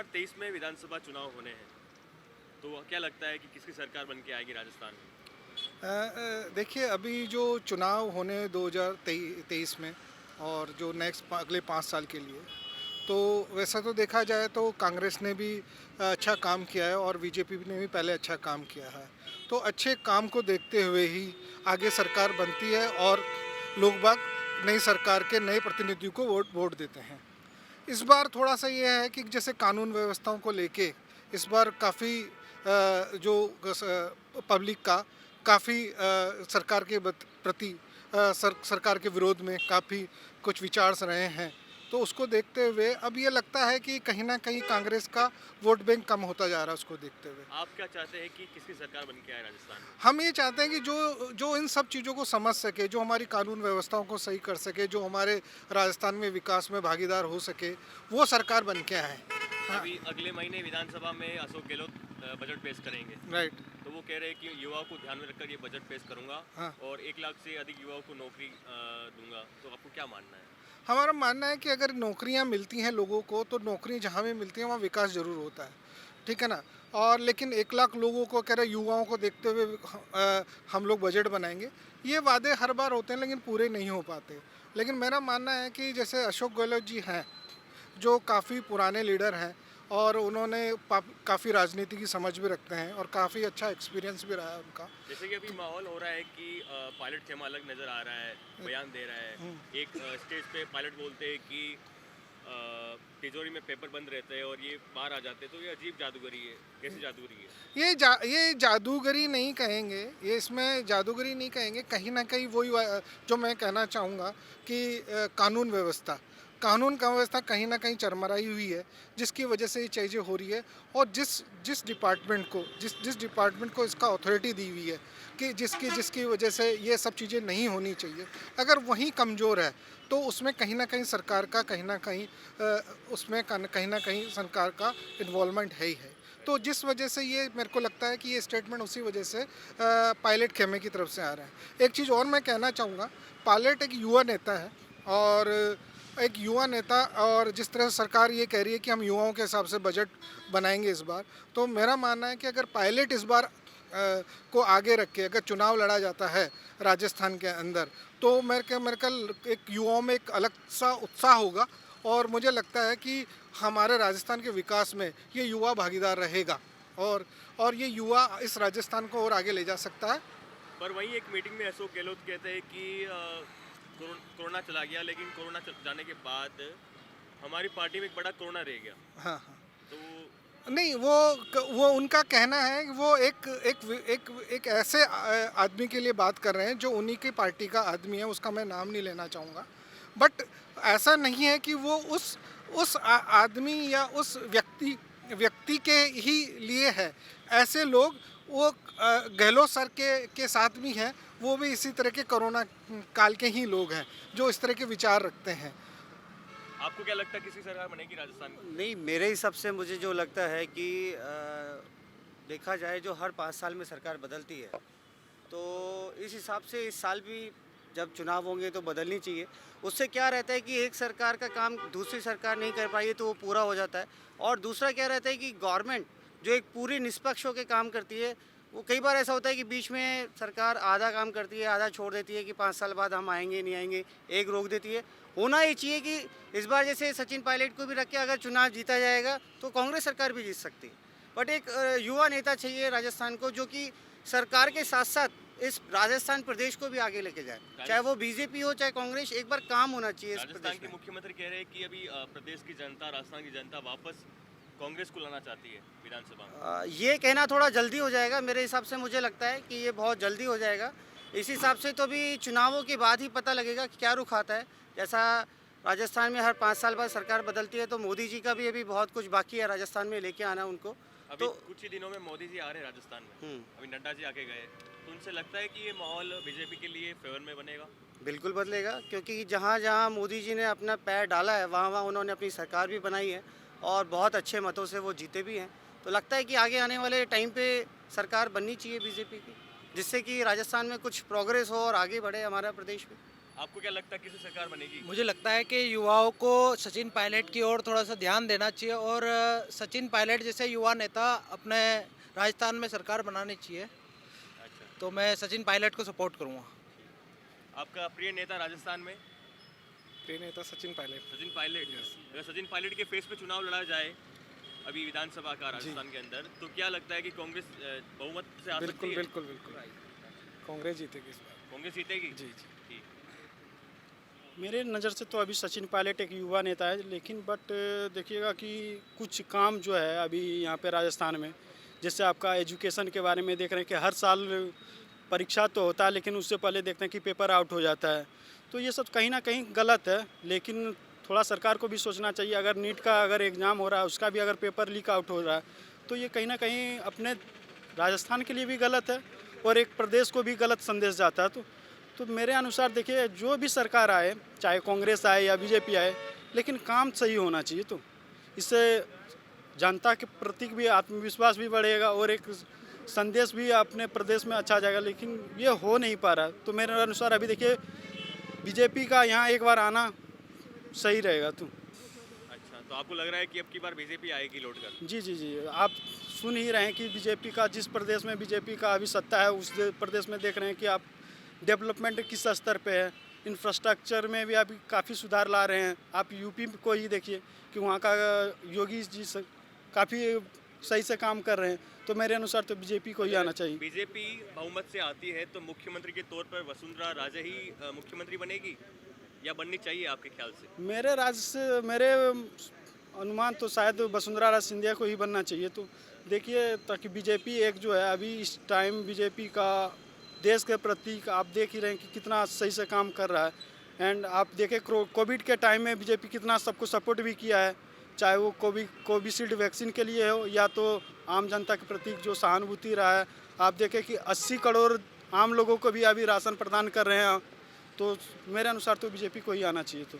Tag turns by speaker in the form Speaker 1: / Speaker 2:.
Speaker 1: 2023 में विधानसभा चुनाव होने हैं, तो क्या लगता है कि किसकी सरकार बन के आएगी राजस्थान में?
Speaker 2: देखिए अभी जो चुनाव होने 2023 में और जो नेक्स्ट अगले 5 साल के लिए, तो वैसा तो देखा जाए तो कांग्रेस ने भी अच्छा काम किया है और बीजेपी ने भी पहले अच्छा काम किया है। तो अच्छे काम को देखते हुए ही आगे सरकार बनती है और लोग बाग नई सरकार के नए प्रतिनिधियों को वोट वोट देते हैं। इस बार थोड़ा सा ये है कि जैसे कानून व्यवस्थाओं को लेके इस बार काफ़ी जो पब्लिक का काफ़ी सरकार के प्रति सरकार के विरोध में काफ़ी कुछ विचार रहे हैं। तो उसको देखते हुए अब ये लगता है कि कहीं ना कहीं कांग्रेस का वोट बैंक कम होता जा रहा है उसको देखते हुए।
Speaker 1: आप क्या चाहते हैं कि किसकी सरकार बन के आए राजस्थान में?
Speaker 2: हम ये चाहते हैं कि जो जो इन सब चीज़ों को समझ सके, जो हमारी कानून व्यवस्थाओं को सही कर सके, जो हमारे राजस्थान में विकास में भागीदार हो सके, वो सरकार बन के आए। हाँ।
Speaker 1: अभी अगले महीने विधानसभा में अशोक गहलोत बजट पेश करेंगे,
Speaker 2: राइट।
Speaker 1: तो वो कह रहे हैं कि युवाओं को ध्यान में रखकर ये बजट पेश करूंगा
Speaker 2: हाँ।
Speaker 1: और 1 लाख से अधिक युवाओं को नौकरी दूंगा। तो आपको क्या मानना है?
Speaker 2: हमारा मानना है कि अगर नौकरियां मिलती हैं लोगों को तो नौकरी जहाँ भी मिलती है वहाँ विकास ज़रूर होता है, ठीक है ना। और लेकिन 1 लाख लोगों को कह रहे युवाओं को देखते हुए हम लोग बजट बनाएंगे, ये वादे हर बार होते हैं लेकिन पूरे नहीं हो पाते। लेकिन मेरा मानना है कि जैसे अशोक गहलोत जी हैं जो काफ़ी पुराने लीडर हैं और उन्होंने काफ़ी राजनीति की समझ भी रखते हैं और काफ़ी अच्छा एक्सपीरियंस भी रहा है उनका।
Speaker 1: जैसे कि अभी माहौल हो रहा है कि पायलट खेमा अलग नजर आ रहा है, बयान दे रहा है। एक स्टेज पे पायलट बोलते हैं कि तिजोरी में पेपर बंद रहते हैं और ये बाहर आ जाते हैं, तो ये अजीब जादूगरी है। कैसी जादूगरी है?
Speaker 2: ये जादूगरी नहीं कहेंगे, ये इसमें जादूगरी नहीं कहेंगे, कहीं ना कहीं वही जो मैं कहना चाहूँगा कि कानून का व्यवस्था कहीं ना कहीं चरमराई हुई है, जिसकी वजह से ये चीज़ें हो रही है। और जिस डिपार्टमेंट को इसका अथॉरिटी दी हुई है कि जिसकी जिसकी वजह से ये सब चीज़ें नहीं होनी चाहिए, अगर वही कमज़ोर है तो उसमें कहीं ना कहीं सरकार का कहीं ना कहीं सरकार का इन्वॉल्वमेंट है ही है। तो जिस वजह से ये मेरे को लगता है कि ये स्टेटमेंट उसी वजह से पायलट खेमे की तरफ से आ रहा है। एक चीज़ और मैं कहना चाहूँगा, पायलट एक युवा नेता है और जिस तरह से सरकार ये कह रही है कि हम युवाओं के हिसाब से बजट बनाएंगे इस बार, तो मेरा मानना है कि अगर पायलट इस बार को आगे रख के अगर चुनाव लड़ा जाता है राजस्थान के अंदर, तो मेरे ख्याल एक युवाओं में एक अलग सा उत्साह होगा और मुझे लगता है कि हमारे राजस्थान के विकास में ये युवा भागीदार रहेगा और ये युवा इस राजस्थान को और आगे ले जा सकता है।
Speaker 1: पर वहीं एक मीटिंग में अशोक गहलोत कहते हैं कि कोरोना चला गया, लेकिन कोरोना जाने के बाद हमारी पार्टी में एक बड़ा कोरोना रह गया।
Speaker 2: हाँ हाँ।
Speaker 1: तो
Speaker 2: नहीं, वो उनका कहना है कि वो एक ऐसे आदमी के लिए बात कर रहे हैं जो उन्हीं की पार्टी का आदमी है, उसका मैं नाम नहीं लेना चाहूँगा। बट ऐसा नहीं है कि वो उस आदमी या उस व्यक्ति के ही लिए है। ऐसे लोग वो गहलोत सर के साथ भी हैं, वो भी इसी तरह के कोरोना काल के ही लोग हैं जो इस तरह के विचार रखते हैं।
Speaker 1: आपको क्या लगता है किसी सरकार बनेगी राजस्थान में?
Speaker 3: नहीं, मेरे हिसाब से मुझे जो लगता है कि देखा जाए जो हर 5 साल में सरकार बदलती है, तो इस हिसाब से इस साल भी जब चुनाव होंगे तो बदलनी चाहिए। उससे क्या रहता है कि एक सरकार का काम दूसरी सरकार नहीं कर पाई है तो वो पूरा हो जाता है। और दूसरा क्या रहता है कि गवर्नमेंट जो एक पूरी निष्पक्ष होकर काम करती है, वो कई बार ऐसा होता है कि बीच में सरकार आधा काम करती है, आधा छोड़ देती है कि 5 साल बाद हम आएंगे नहीं आएंगे, एक रोक देती है। होना ये चाहिए कि इस बार जैसे सचिन पायलट को भी रख के अगर चुनाव जीता जाएगा तो कांग्रेस सरकार भी जीत सकती है। बट एक युवा नेता चाहिए राजस्थान को जो कि सरकार के साथ साथ इस राजस्थान प्रदेश को भी आगे लेके जाए, चाहे वो बीजेपी हो चाहे कांग्रेस। एक बार काम होना चाहिए इस
Speaker 1: राजस्थान
Speaker 3: प्रदेश
Speaker 1: के
Speaker 3: में।
Speaker 1: मुख्यमंत्री कह रहे हैं कि अभी प्रदेश की जनता, राजस्थान की जनता वापस कांग्रेस को लाना चाहती है विधानसभा में।
Speaker 3: ये कहना थोड़ा जल्दी हो जाएगा मेरे हिसाब से। मुझे लगता है कि ये बहुत जल्दी हो जाएगा। इस हिसाब से तो भी चुनावों के बाद ही पता लगेगा कि क्या रुख आता है। जैसा राजस्थान में हर 5 साल बाद सरकार बदलती है, तो मोदी जी का भी अभी बहुत कुछ बाकी है राजस्थान में लेके आना उनको।
Speaker 1: अभी
Speaker 3: तो
Speaker 1: कुछ ही दिनों में मोदी जी आ रहे हैं राजस्थान में। अभी नड्डा जी आके गए, तो उनसे लगता है कि ये माहौल बीजेपी के लिए फेवर में बनेगा।
Speaker 3: बिल्कुल बदलेगा, क्योंकि जहाँ जहाँ मोदी जी ने अपना पैर डाला है वहाँ वहाँ उन्होंने अपनी सरकार भी बनाई है और बहुत अच्छे मतों से वो जीते भी हैं। तो लगता है कि आगे आने वाले टाइम पे सरकार बननी चाहिए बीजेपी की, जिससे कि राजस्थान में कुछ प्रोग्रेस हो और आगे बढ़े हमारा प्रदेश में।
Speaker 1: आपको क्या लगता है किसकी सरकार बनेगी?
Speaker 4: मुझे लगता है कि युवाओं को सचिन पायलट की ओर थोड़ा सा ध्यान देना चाहिए और सचिन पायलट जैसे युवा नेता अपने राजस्थान में सरकार बनानी चाहिए।
Speaker 1: अच्छा,
Speaker 4: तो मैं सचिन पायलट को सपोर्ट करूँगा।
Speaker 1: आपका प्रिय नेता राजस्थान में?
Speaker 2: प्रिय नेता सचिन पायलट।
Speaker 1: सचिन पायलट। अगर सचिन पायलट के फेस पे चुनाव लड़ा जाए अभी विधानसभा का राजस्थान के अंदर, तो क्या लगता है कि कांग्रेस बहुमत से आ सकती
Speaker 2: बिल्कुल
Speaker 1: है?
Speaker 2: बिल्कुल बिल्कुल कांग्रेस जीतेगी इस बार।
Speaker 1: कांग्रेस जीतेगी?
Speaker 2: जी जी।
Speaker 1: ठीक।
Speaker 5: मेरे नज़र से तो अभी सचिन पायलट एक युवा नेता है, लेकिन बट देखिएगा कि कुछ काम जो है अभी यहाँ पे राजस्थान में, जैसे आपका एजुकेशन के बारे में देख रहे हैं कि हर साल परीक्षा तो होता है, लेकिन उससे पहले देखते हैं कि पेपर आउट हो जाता है। तो ये सब कहीं ना कहीं गलत है, लेकिन थोड़ा सरकार को भी सोचना चाहिए। अगर नीट का अगर एग्ज़ाम हो रहा है, उसका भी अगर पेपर लीक आउट हो रहा है, तो ये कहीं ना कहीं अपने राजस्थान के लिए भी गलत है और एक प्रदेश को भी गलत संदेश जाता है। तो मेरे अनुसार देखिए, जो भी सरकार आए, चाहे कांग्रेस आए या बीजेपी आए, लेकिन काम सही होना चाहिए। तो इससे जनता के प्रति भी आत्मविश्वास भी बढ़ेगा और एक संदेश भी अपने प्रदेश में अच्छा जाएगा, लेकिन ये हो नहीं पा रहा। तो मेरे अनुसार अभी देखिए, बीजेपी का यहाँ एक बार आना सही रहेगा। तो
Speaker 1: अच्छा, तो आपको लग रहा है कि अब की बार बीजेपी आएगी लौट कर?
Speaker 5: जी जी जी, आप सुन ही रहे हैं कि बीजेपी का, जिस प्रदेश में बीजेपी का अभी सत्ता है, उस प्रदेश में देख रहे हैं कि आप डेवलपमेंट किस स्तर पे है। इंफ्रास्ट्रक्चर में भी अभी काफ़ी सुधार ला रहे हैं। आप यूपी को ही देखिए कि वहाँ का योगी जी काफ़ी सही से काम कर रहे हैं। तो मेरे अनुसार तो बीजेपी को ही आना चाहिए।
Speaker 1: बीजेपी बहुमत से आती है तो मुख्यमंत्री के तौर पर वसुंधरा राजे ही मुख्यमंत्री बनेगी या बननी चाहिए आपके ख्याल से?
Speaker 5: मेरे अनुमान तो शायद वसुंधरा राजे सिंधिया को ही बनना चाहिए। तो देखिए, ताकि बीजेपी एक जो है अभी इस टाइम बीजेपी का देश के प्रति आप देख ही रहे हैं कि कितना सही से काम कर रहा है। एंड आप देखें कोविड के टाइम में बीजेपी कितना सबको सपोर्ट भी किया है, चाहे वो कोविशील्ड वैक्सीन के लिए हो या तो आम जनता के प्रति जो सहानुभूति रहा है। आप देखें कि 80 करोड़ आम लोगों को भी अभी राशन प्रदान कर रहे हैं। तो मेरे अनुसार तो बीजेपी को ही आना चाहिए। तो